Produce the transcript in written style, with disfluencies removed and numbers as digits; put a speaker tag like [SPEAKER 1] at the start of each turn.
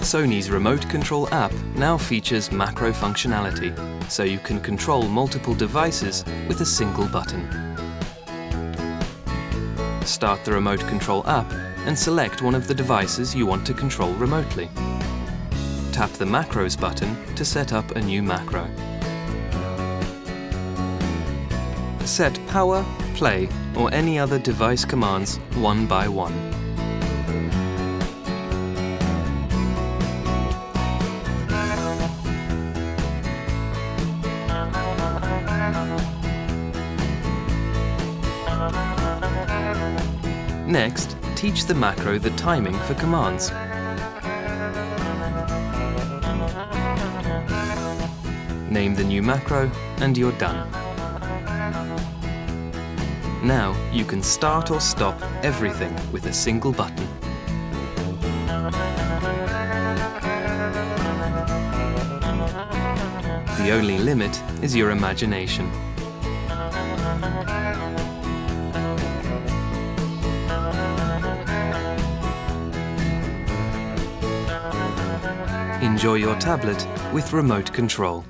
[SPEAKER 1] Sony's remote control app now features macro functionality, so you can control multiple devices with a single button. Start the remote control app and select one of the devices you want to control remotely. Tap the Macros button to set up a new macro. Set power, play, or any other device commands one by one. Next, teach the macro the timing for commands. Name the new macro and you're done. Now you can start or stop everything with a single button. The only limit is your imagination. Enjoy your tablet with remote control.